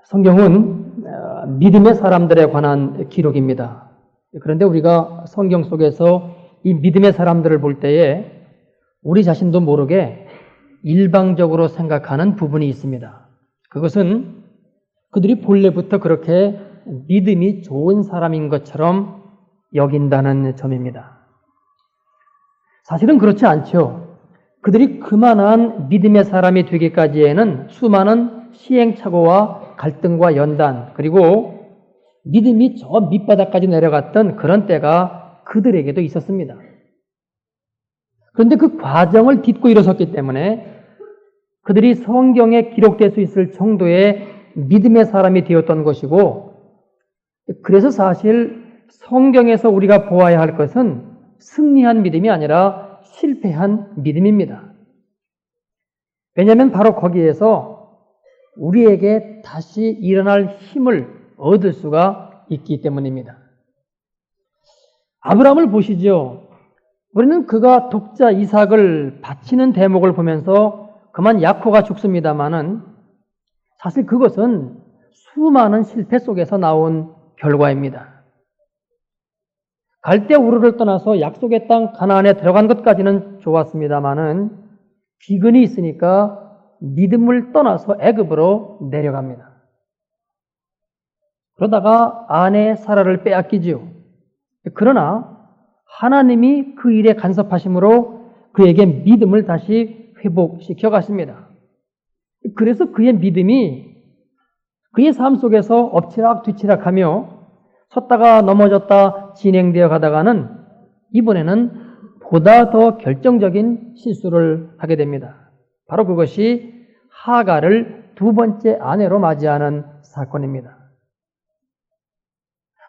성경은 믿음의 사람들에 관한 기록입니다. 그런데 우리가 성경 속에서 이 믿음의 사람들을 볼 때에 우리 자신도 모르게 일방적으로 생각하는 부분이 있습니다. 그것은 그들이 본래부터 그렇게 믿음이 좋은 사람인 것처럼 여긴다는 점입니다. 사실은 그렇지 않죠. 그들이 그만한 믿음의 사람이 되기까지에는 수많은 시행착오와 갈등과 연단, 그리고 믿음이 저 밑바닥까지 내려갔던 그런 때가 그들에게도 있었습니다. 그런데 그 과정을 딛고 일어섰기 때문에 그들이 성경에 기록될 수 있을 정도의 믿음의 사람이 되었던 것이고, 그래서 사실 성경에서 우리가 보아야 할 것은 승리한 믿음이 아니라 실패한 믿음입니다. 왜냐하면 바로 거기에서 우리에게 다시 일어날 힘을 얻을 수가 있기 때문입니다. 아브라함을 보시죠. 우리는 그가 독자 이삭을 바치는 대목을 보면서 그만 야코가 죽습니다마는 사실 그것은 수많은 실패 속에서 나온 결과입니다. 갈대 우르를 떠나서 약속의 땅 가나안에 들어간 것까지는 좋았습니다마는 기근이 있으니까 믿음을 떠나서 애굽으로 내려갑니다. 그러다가 아내 사라를 빼앗기지요. 그러나 하나님이 그 일에 간섭하심으로 그에게 믿음을 다시 회복시켜 갔습니다. 그래서 그의 믿음이 그의 삶 속에서 엎치락 뒤치락하며 섰다가 넘어졌다 진행되어 가다가는 이번에는 보다 더 결정적인 실수를 하게 됩니다. 바로 그것이 하갈을 두 번째 아내로 맞이하는 사건입니다.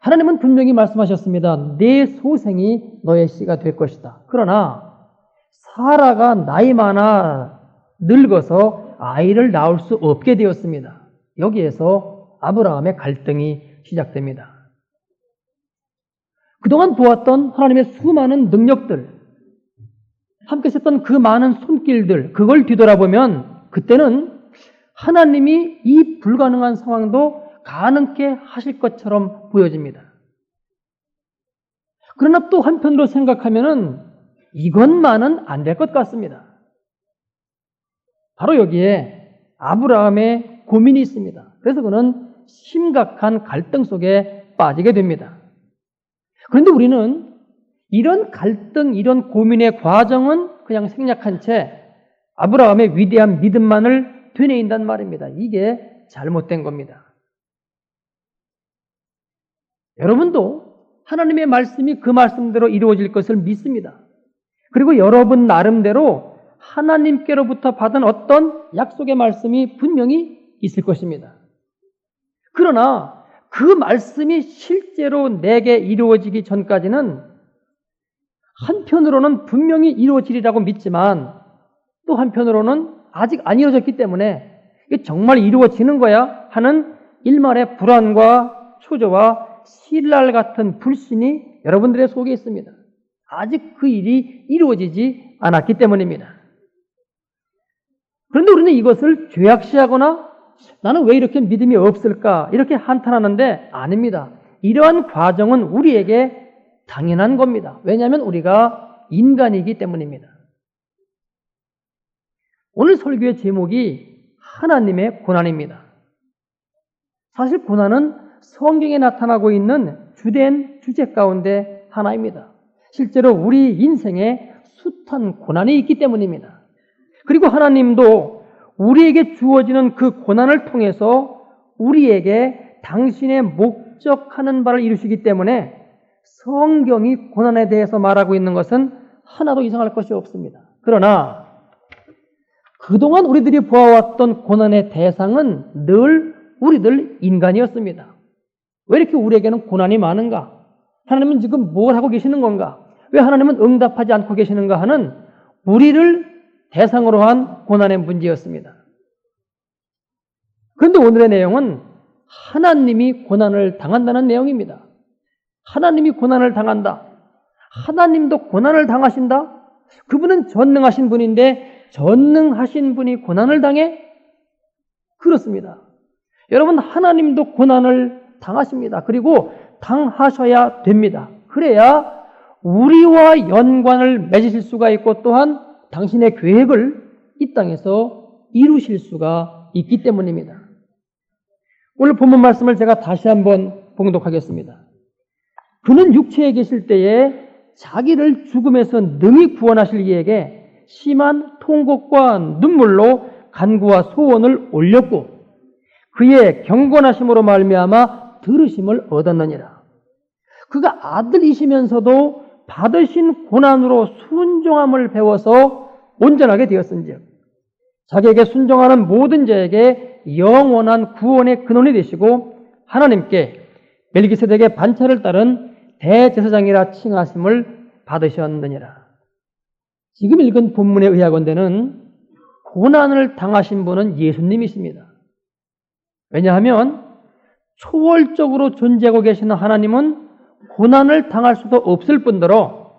하나님은 분명히 말씀하셨습니다. 내 소생이 너의 씨가 될 것이다. 그러나 사라가 나이 많아 늙어서 아이를 낳을 수 없게 되었습니다. 여기에서 아브라함의 갈등이 시작됩니다. 그동안 보았던 하나님의 수많은 능력들, 함께 썼던 그 많은 손길들, 그걸 뒤돌아보면 그때는 하나님이 이 불가능한 상황도 가능케 하실 것처럼 보여집니다. 그러나 또 한편으로 생각하면은 이것만은 안 될 것 같습니다. 바로 여기에 아브라함의 고민이 있습니다. 그래서 그는 심각한 갈등 속에 빠지게 됩니다. 그런데 우리는 이런 갈등, 이런 고민의 과정은 그냥 생략한 채 아브라함의 위대한 믿음만을 되뇌인단 말입니다. 이게 잘못된 겁니다. 여러분도 하나님의 말씀이 그 말씀대로 이루어질 것을 믿습니다. 그리고 여러분 나름대로 하나님께로부터 받은 어떤 약속의 말씀이 분명히 있을 것입니다. 그러나 그 말씀이 실제로 내게 이루어지기 전까지는 한편으로는 분명히 이루어지리라고 믿지만 또 한편으로는 아직 안 이루어졌기 때문에 이게 정말 이루어지는 거야 하는 일말의 불안과 초조와 신랄 같은 불신이 여러분들의 속에 있습니다. 아직 그 일이 이루어지지 않았기 때문입니다. 그런데 우리는 이것을 죄악시하거나 나는 왜 이렇게 믿음이 없을까 이렇게 한탄하는데 아닙니다. 이러한 과정은 우리에게 당연한 겁니다. 왜냐하면 우리가 인간이기 때문입니다. 오늘 설교의 제목이 하나님의 고난입니다. 사실 고난은 성경에 나타나고 있는 주된 주제 가운데 하나입니다. 실제로 우리 인생에 숱한 고난이 있기 때문입니다. 그리고 하나님도 우리에게 주어지는 그 고난을 통해서 우리에게 당신의 목적하는 바를 이루시기 때문에 성경이 고난에 대해서 말하고 있는 것은 하나도 이상할 것이 없습니다. 그러나 그동안 우리들이 보아왔던 고난의 대상은 늘 우리들 인간이었습니다. 왜 이렇게 우리에게는 고난이 많은가? 하나님은 지금 뭘 하고 계시는 건가? 왜 하나님은 응답하지 않고 계시는가 하는 우리를 대상으로 한 고난의 문제였습니다. 그런데 오늘의 내용은 하나님이 고난을 당한다는 내용입니다. 하나님이 고난을 당한다. 하나님도 고난을 당하신다? 그분은 전능하신 분인데 전능하신 분이 고난을 당해? 그렇습니다. 여러분, 하나님도 고난을 당하십니다. 그리고 당하셔야 됩니다. 그래야 우리와 연관을 맺으실 수가 있고 또한 당신의 계획을 이 땅에서 이루실 수가 있기 때문입니다. 오늘 본문 말씀을 제가 다시 한번 봉독하겠습니다. 그는 육체에 계실 때에 자기를 죽음에서 능히 구원하실 이에게 심한 통곡과 눈물로 간구와 소원을 올렸고 그의 경건하심으로 말미암아 들으심을 얻었느니라. 그가 아들이시면서도 받으신 고난으로 순종함을 배워서 온전하게 되었은즉 자기에게 순종하는 모든 자에게 영원한 구원의 근원이 되시고 하나님께 멜기세덱의 반차를 따른 대제사장이라 칭하심을 받으셨느니라. 지금 읽은 본문에 의하건대는 고난을 당하신 분은 예수님이십니다. 왜냐하면 초월적으로 존재하고 계시는 하나님은 고난을 당할 수도 없을 뿐더러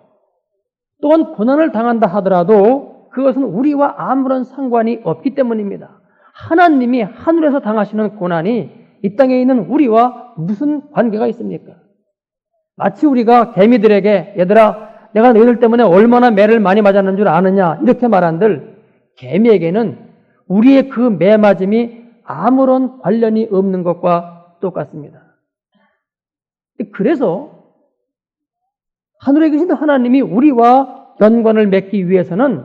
또한 고난을 당한다 하더라도 그것은 우리와 아무런 상관이 없기 때문입니다. 하나님이 하늘에서 당하시는 고난이 이 땅에 있는 우리와 무슨 관계가 있습니까? 마치 우리가 개미들에게 얘들아 내가 너희들 때문에 얼마나 매를 많이 맞았는 줄 아느냐 이렇게 말한들 개미에게는 우리의 그 매 맞음이 아무런 관련이 없는 것과 똑같습니다. 그래서 하늘에 계신 하나님이 우리와 연관을 맺기 위해서는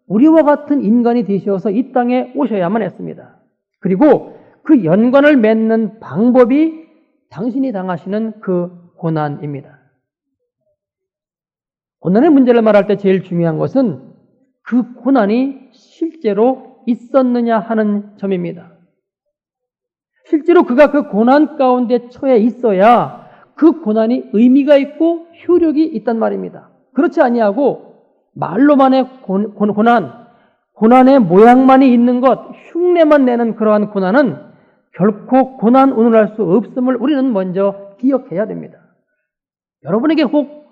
우리와 같은 인간이 되셔서 이 땅에 오셔야만 했습니다. 그리고 그 연관을 맺는 방법이 당신이 당하시는 그 고난입니다. 고난의 문제를 말할 때 제일 중요한 것은 그 고난이 실제로 있었느냐 하는 점입니다. 실제로 그가 그 고난 가운데 처해 있어야 그 고난이 의미가 있고 효력이 있단 말입니다. 그렇지 아니하고 말로만의 고난의 모양만이 있는 것, 흉내만 내는 그러한 고난은 결코 고난 운운할 수 없음을 우리는 먼저 기억해야 됩니다. 여러분에게 혹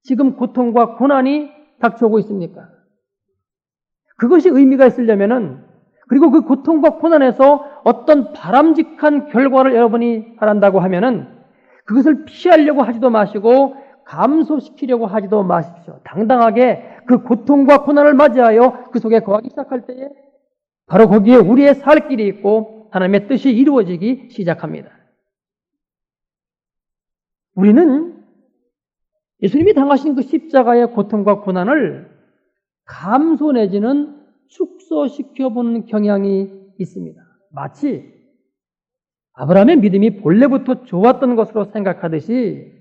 지금 고통과 고난이 닥쳐오고 있습니까? 그것이 의미가 있으려면은 그리고 그 고통과 고난에서 어떤 바람직한 결과를 여러분이 바란다고 하면은 그것을 피하려고 하지도 마시고 감소시키려고 하지도 마십시오. 당당하게 그 고통과 고난을 맞이하여 그 속에 거하기 시작할 때에 바로 거기에 우리의 살 길이 있고 하나님의 뜻이 이루어지기 시작합니다. 우리는 예수님이 당하신 그 십자가의 고통과 고난을 감소 내지는 축소시켜보는 경향이 있습니다. 마치 아브라함의 믿음이 본래부터 좋았던 것으로 생각하듯이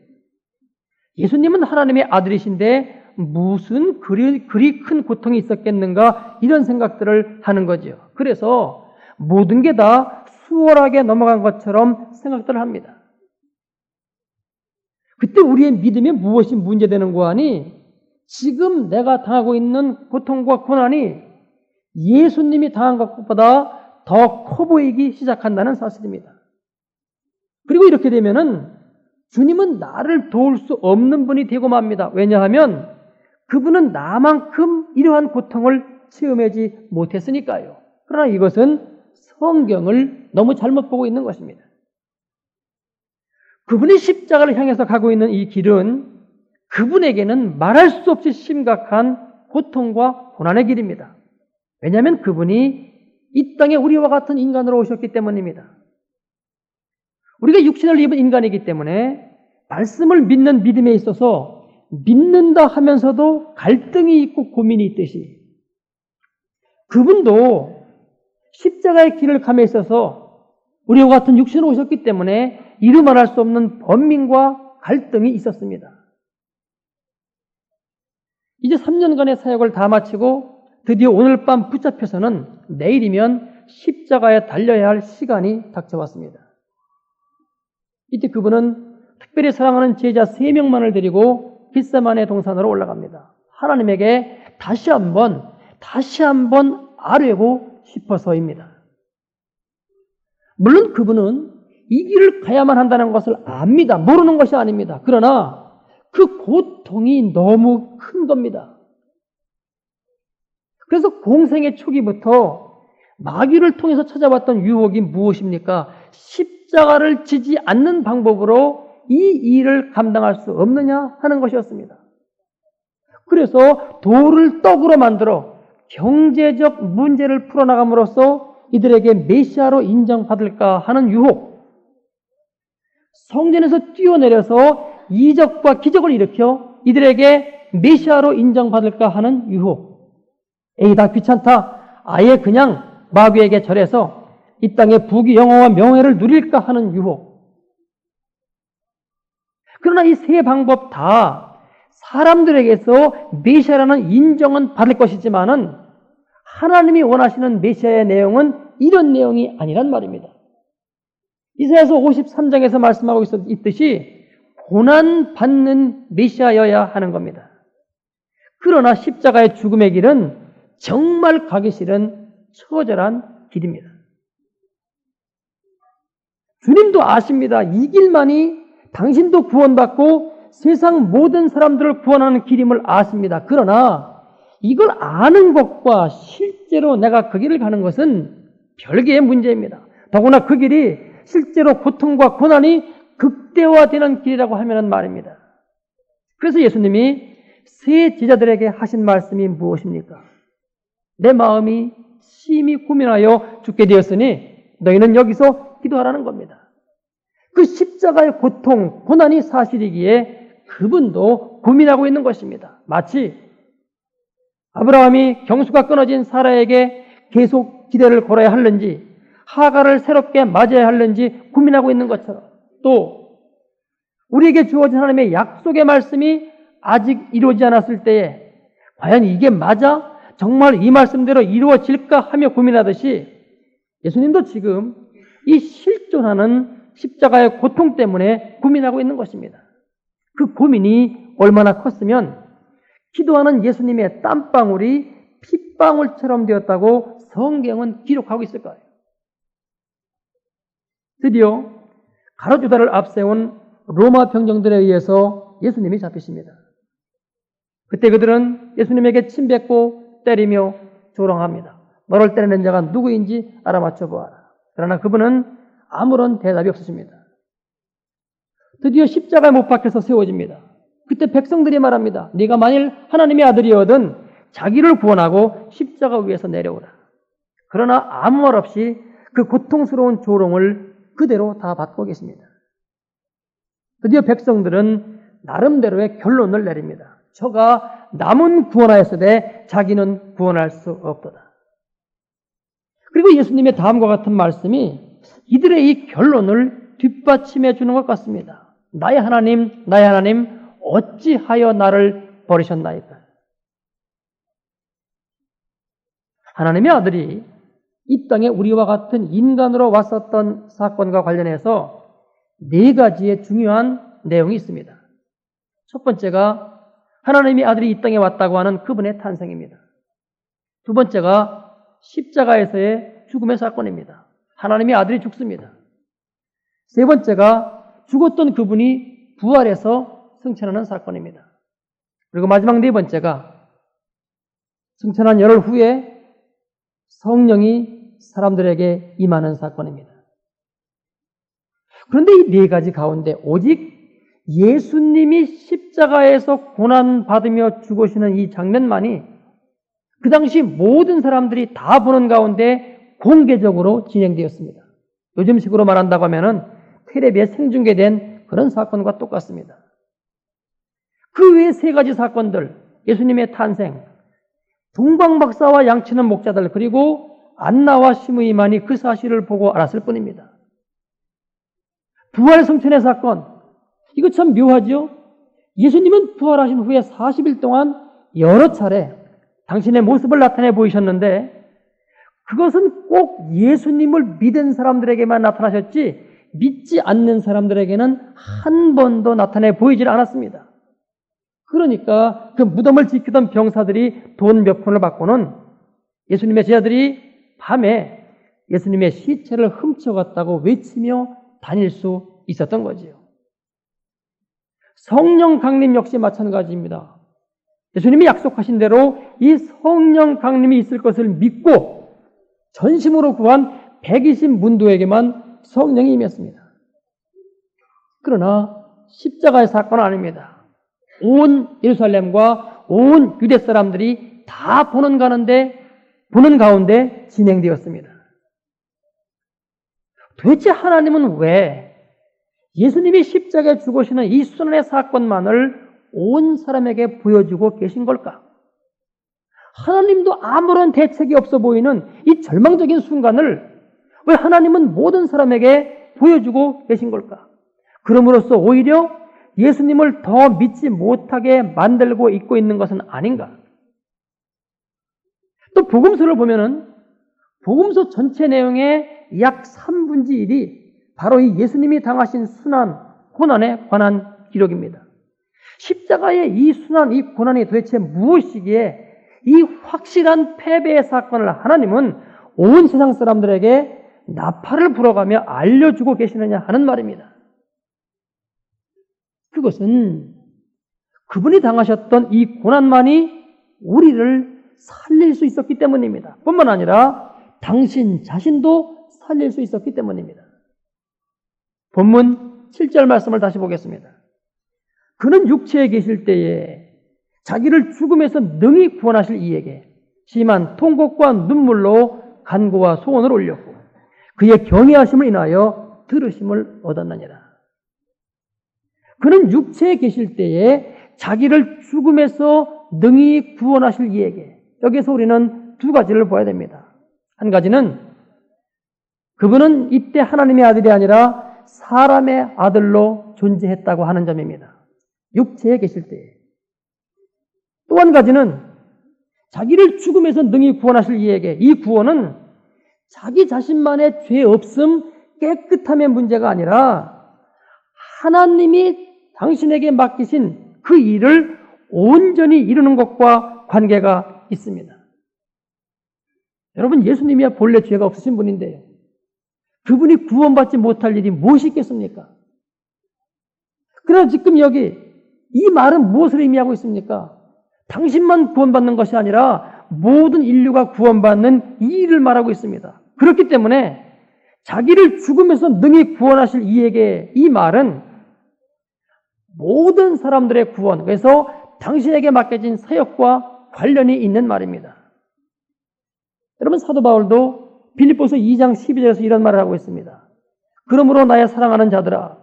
예수님은 하나님의 아들이신데 무슨 그리 큰 고통이 있었겠는가 이런 생각들을 하는 거죠. 그래서 모든 게 다 수월하게 넘어간 것처럼 생각들을 합니다. 그때 우리의 믿음에 무엇이 문제되는 거 아니? 지금 내가 당하고 있는 고통과 고난이 예수님이 당한 것보다 더 커 보이기 시작한다는 사실입니다. 그리고 이렇게 되면은 주님은 나를 도울 수 없는 분이 되고 맙니다. 왜냐하면 그분은 나만큼 이러한 고통을 체험하지 못했으니까요. 그러나 이것은 성경을 너무 잘못 보고 있는 것입니다. 그분이 십자가를 향해서 가고 있는 이 길은 그분에게는 말할 수 없이 심각한 고통과 고난의 길입니다. 왜냐하면 그분이 이 땅에 우리와 같은 인간으로 오셨기 때문입니다. 우리가 육신을 입은 인간이기 때문에 말씀을 믿는 믿음에 있어서 믿는다 하면서도 갈등이 있고 고민이 있듯이 그분도 십자가의 길을 감에 있어서 우리와 같은 육신으로 오셨기 때문에 이루 말할 수 없는 번민과 갈등이 있었습니다. 이제 3년간의 사역을 다 마치고 드디어 오늘 밤 붙잡혀서는 내일이면 십자가에 달려야 할 시간이 닥쳐왔습니다. 이때 그분은 특별히 사랑하는 제자 3명만을 데리고 겟세마네 동산으로 올라갑니다. 하나님에게 다시 한번 아뢰고 싶어서입니다. 물론 그분은 이 길을 가야만 한다는 것을 압니다. 모르는 것이 아닙니다. 그러나 그 고통이 너무 큰 겁니다. 그래서 공생의 초기부터 마귀를 통해서 찾아왔던 유혹이 무엇입니까? 십자가를 지지 않는 방법으로 이 일을 감당할 수 없느냐 하는 것이었습니다. 그래서 돌을 떡으로 만들어 경제적 문제를 풀어나감으로써 이들에게 메시아로 인정받을까 하는 유혹, 성전에서 뛰어내려서 이적과 기적을 일으켜 이들에게 메시아로 인정받을까 하는 유혹, 에이 다 귀찮다, 아예 그냥 마귀에게 절해서 이 땅의 부귀 영화와 명예를 누릴까 하는 유혹. 그러나 이 세 방법 다 사람들에게서 메시아라는 인정은 받을 것이지만은 하나님이 원하시는 메시아의 내용은 이런 내용이 아니란 말입니다. 이사야서 53장에서 말씀하고 있듯이 고난받는 메시아여야 하는 겁니다. 그러나 십자가의 죽음의 길은 정말 가기 싫은 처절한 길입니다. 주님도 아십니다. 이 길만이 당신도 구원받고 세상 모든 사람들을 구원하는 길임을 아십니다. 그러나 이걸 아는 것과 실제로 내가 그 길을 가는 것은 별개의 문제입니다. 더구나 그 길이 실제로 고통과 고난이 극대화되는 길이라고 하면 말입니다. 그래서 예수님이 세 제자들에게 하신 말씀이 무엇입니까? 내 마음이 심히 고민하여 죽게 되었으니 너희는 여기서 기도하라는 겁니다. 그 십자가의 고통, 고난이 사실이기에 그분도 고민하고 있는 것입니다. 마치 아브라함이 경수가 끊어진 사라에게 계속 기대를 걸어야 하는지 하가를 새롭게 맞아야 하는지 고민하고 있는 것처럼, 또 우리에게 주어진 하나님의 약속의 말씀이 아직 이루어지지 않았을 때에 과연 이게 맞아? 정말 이 말씀대로 이루어질까 하며 고민하듯이 예수님도 지금 이 실존하는 십자가의 고통 때문에 고민하고 있는 것입니다. 그 고민이 얼마나 컸으면 기도하는 예수님의 땀방울이 핏방울처럼 되었다고 성경은 기록하고 있을 거예요. 드디어 가로주다를 앞세운 로마 병정들에 의해서 예수님이 잡히십니다. 그때 그들은 예수님에게 침뱉고 때리며 조롱합니다. 너를 때리는 자가 누구인지 알아맞혀 보아라. 그러나 그분은 아무런 대답이 없으십니다. 드디어 십자가에 못 박혀서 세워집니다. 그때 백성들이 말합니다. 네가 만일 하나님의 아들이거든 자기를 구원하고 십자가 위에서 내려오라. 그러나 아무 말 없이 그 고통스러운 조롱을 그대로 다 받고 계십니다. 드디어 백성들은 나름대로의 결론을 내립니다. 저가 남은 구원하였으되 자기는 구원할 수 없도다. 그리고 예수님의 다음과 같은 말씀이 이들의 이 결론을 뒷받침해 주는 것 같습니다. 나의 하나님, 나의 하나님, 어찌하여 나를 버리셨나이까? 하나님의 아들이 이 땅에 우리와 같은 인간으로 왔었던 사건과 관련해서 네 가지의 중요한 내용이 있습니다. 첫 번째가 하나님의 아들이 이 땅에 왔다고 하는 그분의 탄생입니다. 두 번째가 십자가에서의 죽음의 사건입니다. 하나님의 아들이 죽습니다. 세 번째가 죽었던 그분이 부활해서 승천하는 사건입니다. 그리고 마지막 네 번째가 승천한 열흘 후에 성령이 사람들에게 임하는 사건입니다. 그런데 이 네 가지 가운데 오직 예수님이 십자가에서 고난받으며 죽으시는 이 장면만이 그 당시 모든 사람들이 다 보는 가운데 공개적으로 진행되었습니다. 요즘식으로 말한다고 하면은 텔레비에 생중계된 그런 사건과 똑같습니다. 그 외에 세 가지 사건들, 예수님의 탄생, 동방박사와 양치는 목자들, 그리고 안나와 시므이만이 그 사실을 보고 알았을 뿐입니다. 부활 성천의 사건, 이거 참 묘하죠? 예수님은 부활하신 후에 40일 동안 여러 차례 당신의 모습을 나타내 보이셨는데 그것은 꼭 예수님을 믿은 사람들에게만 나타나셨지 믿지 않는 사람들에게는 한 번도 나타내 보이질 않았습니다. 그러니까 그 무덤을 지키던 병사들이 돈 몇 푼을 받고는 예수님의 제자들이 밤에 예수님의 시체를 훔쳐갔다고 외치며 다닐 수 있었던 거지요. 성령 강림 역시 마찬가지입니다. 예수님이 약속하신 대로 이 성령 강림이 있을 것을 믿고 전심으로 구한 120문도에게만 성령이 임했습니다. 그러나 십자가의 사건은 아닙니다. 온 예루살렘과 온 유대 사람들이 다 보는 가운데 진행되었습니다. 도대체 하나님은 왜 예수님이 십자가에 죽으시는 이 순환의 사건만을 온 사람에게 보여주고 계신 걸까? 하나님도 아무런 대책이 없어 보이는 이 절망적인 순간을 왜 하나님은 모든 사람에게 보여주고 계신 걸까? 그럼으로써 오히려 예수님을 더 믿지 못하게 만들고 있고 있는 것은 아닌가? 또 복음서를 보면은 복음서 전체 내용의 약 3분의 1이 바로 이 예수님이 당하신 순환, 고난에 관한 기록입니다. 십자가의 이 순환, 이 고난이 도대체 무엇이기에 이 확실한 패배의 사건을 하나님은 온 세상 사람들에게 나팔을 불어가며 알려주고 계시느냐 하는 말입니다. 그것은 그분이 당하셨던 이 고난만이 우리를 살릴 수 있었기 때문입니다. 뿐만 아니라 당신 자신도 살릴 수 있었기 때문입니다. 본문 7절 말씀을 다시 보겠습니다. 그는 육체에 계실 때에 자기를 죽음에서 능히 구원하실 이에게 심한 통곡과 눈물로 간구와 소원을 올렸고 그의 경외하심을 인하여 들으심을 얻었느니라. 그는 육체에 계실 때에 자기를 죽음에서 능히 구원하실 이에게, 여기서 우리는 두 가지를 봐야 됩니다. 한 가지는 그분은 이때 하나님의 아들이 아니라 사람의 아들로 존재했다고 하는 점입니다. 육체에 계실 때에. 또 한 가지는 자기를 죽음에서 능히 구원하실 이에게, 이 구원은 자기 자신만의 죄 없음, 깨끗함의 문제가 아니라 하나님이 당신에게 맡기신 그 일을 온전히 이루는 것과 관계가 있습니다. 여러분, 예수님이야 본래 죄가 없으신 분인데요. 그분이 구원받지 못할 일이 무엇이 있겠습니까? 그러나 지금 여기 이 말은 무엇을 의미하고 있습니까? 당신만 구원받는 것이 아니라 모든 인류가 구원받는 이 일을 말하고 있습니다. 그렇기 때문에 자기를 죽음에서 능히 구원하실 이에게, 이 말은 모든 사람들의 구원, 그래서 당신에게 맡겨진 사역과 관련이 있는 말입니다. 여러분, 사도 바울도 빌립보서 2장 12절에서 이런 말을 하고 있습니다. 그러므로 나의 사랑하는 자들아,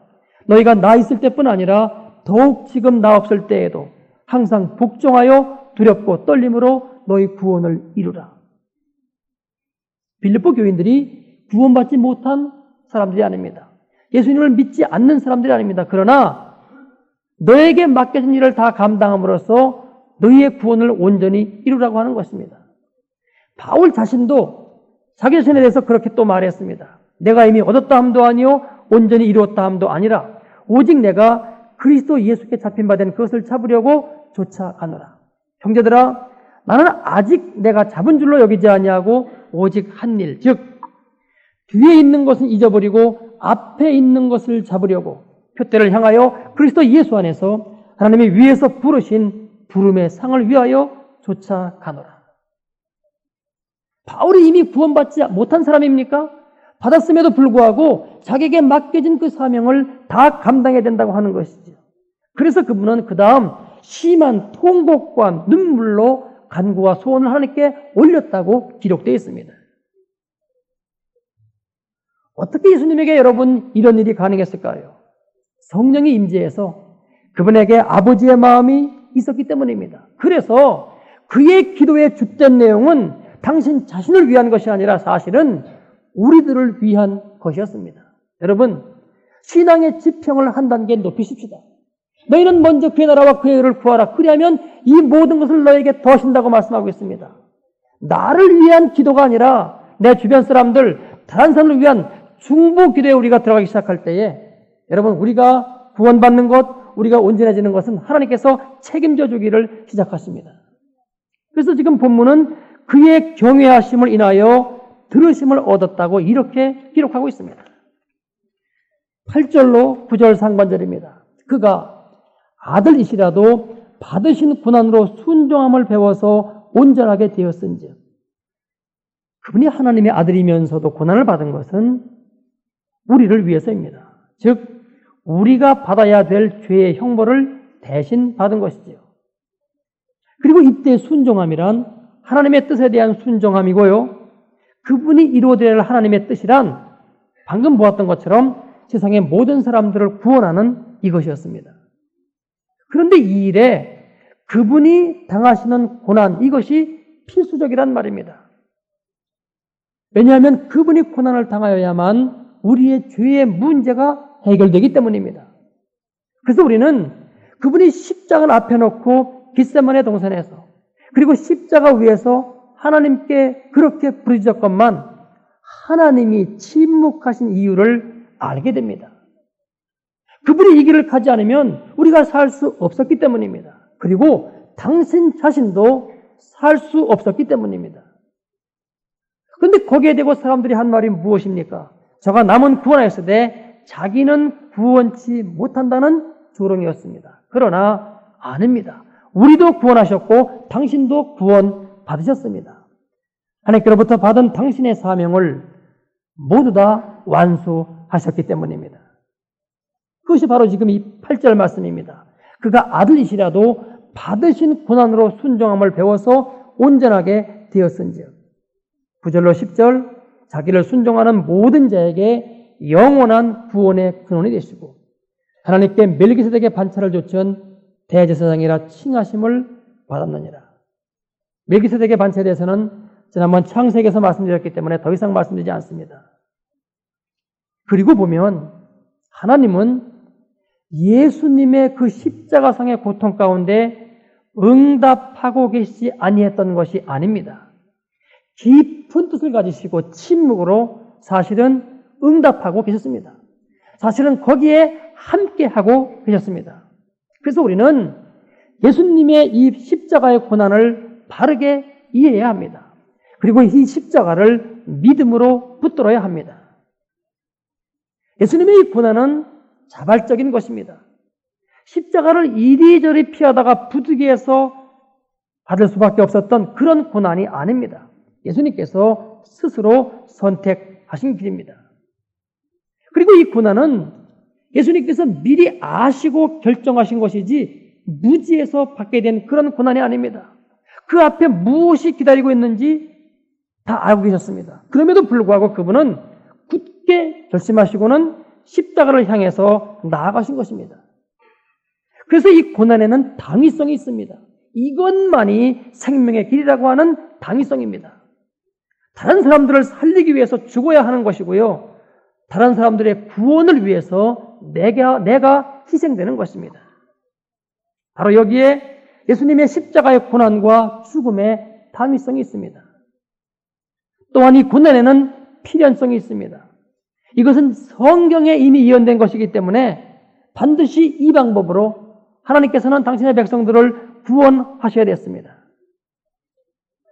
너희가 나 있을 때뿐 아니라 더욱 지금 나 없을 때에도 항상 복종하여 두렵고 떨림으로 너희 구원을 이루라. 빌립보 교인들이 구원받지 못한 사람들이 아닙니다. 예수님을 믿지 않는 사람들이 아닙니다. 그러나 너에게 맡겨진 일을 다 감당함으로써 너희의 구원을 온전히 이루라고 하는 것입니다. 바울 자신도 자기 자신에 대해서 그렇게 또 말했습니다. 내가 이미 얻었다 함도 아니요 온전히 이루었다 함도 아니라 오직 내가 그리스도 예수께 잡힌 바 된 그것을 잡으려고 쫓아가노라. 형제들아, 나는 아직 내가 잡은 줄로 여기지 아니하고 오직 한 일, 즉 뒤에 있는 것은 잊어버리고 앞에 있는 것을 잡으려고 표대를 향하여 그리스도 예수 안에서 하나님이 위에서 부르신 부름의 상을 위하여 쫓아가노라. 바울이 이미 구원받지 못한 사람입니까? 받았음에도 불구하고 자기에게 맡겨진 그 사명을 다 감당해야 된다고 하는 것이죠. 그래서 그분은 그 다음 심한 통곡과 눈물로 간구와 소원을 하나님께 올렸다고 기록되어 있습니다. 어떻게 예수님에게 여러분 이런 일이 가능했을까요? 성령이 임재해서 그분에게 아버지의 마음이 있었기 때문입니다. 그래서 그의 기도의 주된 내용은 당신 자신을 위한 것이 아니라 사실은 우리들을 위한 것이었습니다. 여러분, 신앙의 지평을 한 단계 높이십시다. 너희는 먼저 그의 나라와 그의 의를 구하라. 그리하면 이 모든 것을 너에게 더하신다고 말씀하고 있습니다. 나를 위한 기도가 아니라 내 주변 사람들, 다른 사람을 위한 중보 기도에 우리가 들어가기 시작할 때에 여러분, 우리가 구원받는 것, 우리가 온전해지는 것은 하나님께서 책임져 주기를 시작하십니다. 그래서 지금 본문은 그의 경외하심을 인하여 들으심을 얻었다고 이렇게 기록하고 있습니다. 8절로 9절 상반절입니다. 그가 아들이시라도 받으신 고난으로 순종함을 배워서 온전하게 되었은즉 그분이 하나님의 아들이면서도 고난을 받은 것은 우리를 위해서입니다. 즉 우리가 받아야 될 죄의 형벌을 대신 받은 것이지요. 그리고 이때 순종함이란 하나님의 뜻에 대한 순종함이고요. 그분이 이루어야 할 하나님의 뜻이란 방금 보았던 것처럼 세상의 모든 사람들을 구원하는 이것이었습니다. 그런데 이 일에 그분이 당하시는 고난, 이것이 필수적이란 말입니다. 왜냐하면 그분이 고난을 당하여야만 우리의 죄의 문제가 해결되기 때문입니다. 그래서 우리는 그분이 십자가를 앞에 놓고 겟세마네 동산에서 그리고 십자가 위에서 하나님께 그렇게 부르짖었건만 하나님이 침묵하신 이유를 알게 됩니다. 그분이 이 길을 가지 않으면 우리가 살 수 없었기 때문입니다. 그리고 당신 자신도 살 수 없었기 때문입니다. 그런데 거기에 대고 사람들이 한 말이 무엇입니까? 저가 남은 구원하였으되 자기는 구원치 못한다는 조롱이었습니다. 그러나 아닙니다. 우리도 구원하셨고 당신도 구원 받으셨습니다. 하나님께로부터 받은 당신의 사명을 모두 다 완수하셨기 때문입니다. 그것이 바로 지금 이 8절 말씀입니다. 그가 아들이시라도 받으신 고난으로 순종함을 배워서 온전하게 되었은즉 9절로 10절 자기를 순종하는 모든 자에게 영원한 구원의 근원이 되시고 하나님께 멜기세덱의 반차를 조천 대제사장이라 칭하심을 받았느니라. 멜기세덱의 반차에 대해서는 지난번 창세기에서 말씀드렸기 때문에 더 이상 말씀드리지 않습니다. 그리고 보면 하나님은 예수님의 그 십자가상의 고통 가운데 응답하고 계시지 아니했던 것이 아닙니다. 깊은 뜻을 가지시고 침묵으로 사실은 응답하고 계셨습니다. 사실은 거기에 함께하고 계셨습니다. 그래서 우리는 예수님의 이 십자가의 고난을 바르게 이해해야 합니다. 그리고 이 십자가를 믿음으로 붙들어야 합니다. 예수님의 이 고난은 자발적인 것입니다. 십자가를 이리저리 피하다가 부득이해서 받을 수밖에 없었던 그런 고난이 아닙니다. 예수님께서 스스로 선택하신 길입니다. 그리고 이 고난은 예수님께서 미리 아시고 결정하신 것이지 무지해서 받게 된 그런 고난이 아닙니다. 그 앞에 무엇이 기다리고 있는지 다 알고 계셨습니다. 그럼에도 불구하고 그분은 굳게 결심하시고는 십자가를 향해서 나아가신 것입니다. 그래서 이 고난에는 당위성이 있습니다. 이것만이 생명의 길이라고 하는 당위성입니다. 다른 사람들을 살리기 위해서 죽어야 하는 것이고요. 다른 사람들의 구원을 위해서 내가 희생되는 것입니다. 바로 여기에 예수님의 십자가의 고난과 죽음의 당위성이 있습니다. 또한 이 고난에는 필연성이 있습니다. 이것은 성경에 이미 예언된 것이기 때문에 반드시 이 방법으로 하나님께서는 당신의 백성들을 구원하셔야 됐습니다.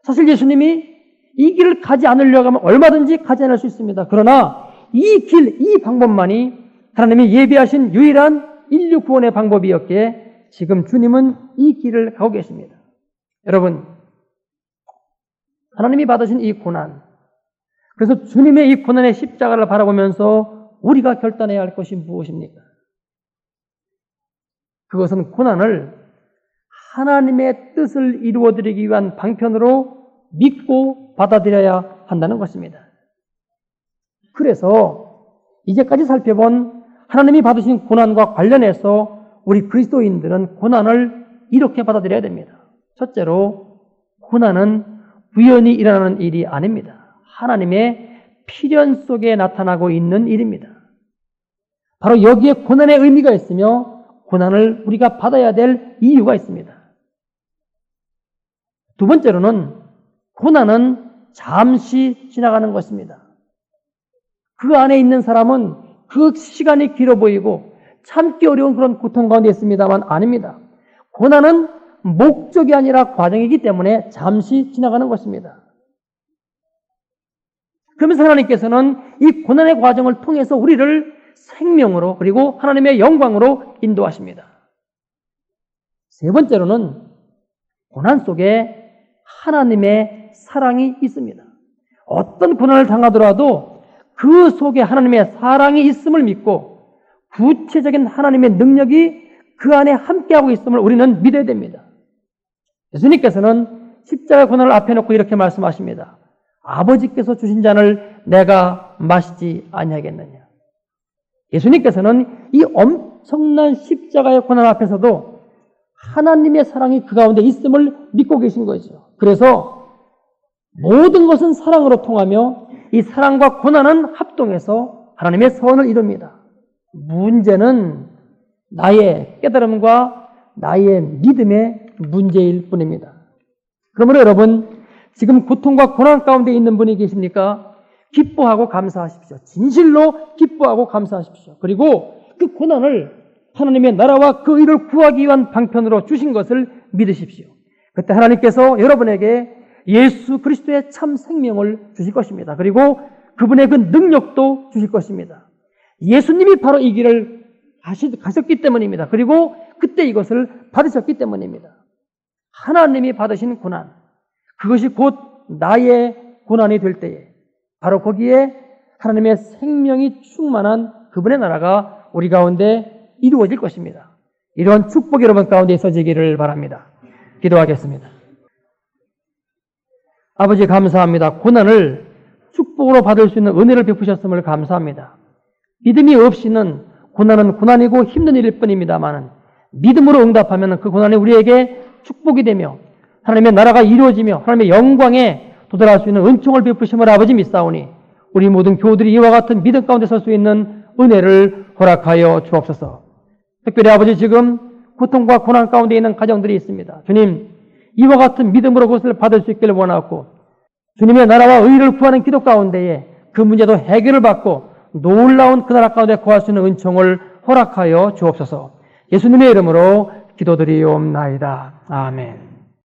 사실 예수님이 이 길을 가지 않으려고 하면 얼마든지 가지 않을 수 있습니다. 그러나 이 길, 이 방법만이 하나님이 예비하신 유일한 인류 구원의 방법이었기에 지금 주님은 이 길을 가고 계십니다. 여러분, 하나님이 받으신 이 고난, 그래서 주님의 이 고난의 십자가를 바라보면서 우리가 결단해야 할 것이 무엇입니까? 그것은 고난을 하나님의 뜻을 이루어드리기 위한 방편으로 믿고 받아들여야 한다는 것입니다. 그래서 이제까지 살펴본 하나님이 받으신 고난과 관련해서 우리 그리스도인들은 고난을 이렇게 받아들여야 됩니다. 첫째로, 고난은 우연히 일어나는 일이 아닙니다. 하나님의 필연 속에 나타나고 있는 일입니다. 바로 여기에 고난의 의미가 있으며 고난을 우리가 받아야 될 이유가 있습니다. 두 번째로는 고난은 잠시 지나가는 것입니다. 그 안에 있는 사람은 그 시간이 길어 보이고 참기 어려운 그런 고통 가운데 있습니다만 아닙니다. 고난은 목적이 아니라 과정이기 때문에 잠시 지나가는 것입니다. 그러면서 하나님께서는 이 고난의 과정을 통해서 우리를 생명으로 그리고 하나님의 영광으로 인도하십니다. 세 번째로는 고난 속에 하나님의 사랑이 있습니다. 어떤 고난을 당하더라도 그 속에 하나님의 사랑이 있음을 믿고 구체적인 하나님의 능력이 그 안에 함께하고 있음을 우리는 믿어야 됩니다. 예수님께서는 십자가 고난을 앞에 놓고 이렇게 말씀하십니다. 아버지께서 주신 잔을 내가 마시지 아니하겠느냐. 예수님께서는 이 엄청난 십자가의 고난 앞에서도 하나님의 사랑이 그 가운데 있음을 믿고 계신 거죠. 그래서 모든 것은 사랑으로 통하며 이 사랑과 고난은 합동해서 하나님의 선을 이룹니다. 문제는 나의 깨달음과 나의 믿음의 문제일 뿐입니다. 그러므로 여러분, 지금 고통과 고난 가운데 있는 분이 계십니까? 기뻐하고 감사하십시오. 진실로 기뻐하고 감사하십시오. 그리고 그 고난을 하나님의 나라와 그 의를 구하기 위한 방편으로 주신 것을 믿으십시오. 그때 하나님께서 여러분에게 예수 그리스도의 참 생명을 주실 것입니다. 그리고 그분의 그 능력도 주실 것입니다. 예수님이 바로 이 길을 가셨기 때문입니다. 그리고 그때 이것을 받으셨기 때문입니다. 하나님이 받으신 고난, 그것이 곧 나의 고난이 될 때에 바로 거기에 하나님의 생명이 충만한 그분의 나라가 우리 가운데 이루어질 것입니다. 이러한 축복이 여러분 가운데 있어지기를 바랍니다. 기도하겠습니다. 아버지 감사합니다. 고난을 축복으로 받을 수 있는 은혜를 베푸셨음을 감사합니다. 믿음이 없이는 고난은 고난이고 힘든 일일 뿐입니다만 믿음으로 응답하면 그 고난이 우리에게 축복이 되며 하나님의 나라가 이루어지며 하나님의 영광에 도달할 수 있는 은총을 베푸심을 아버지 믿사오니 우리 모든 교우들이 이와 같은 믿음 가운데 설 수 있는 은혜를 허락하여 주옵소서. 특별히 아버지 지금 고통과 고난 가운데 있는 가정들이 있습니다. 주님, 이와 같은 믿음으로 그것을 받을 수 있기를 원하고 주님의 나라와 의를 구하는 기도 가운데에 그 문제도 해결을 받고 놀라운 그 나라 가운데 거할 수 있는 은총을 허락하여 주옵소서. 예수님의 이름으로 기도드리옵나이다. 아멘.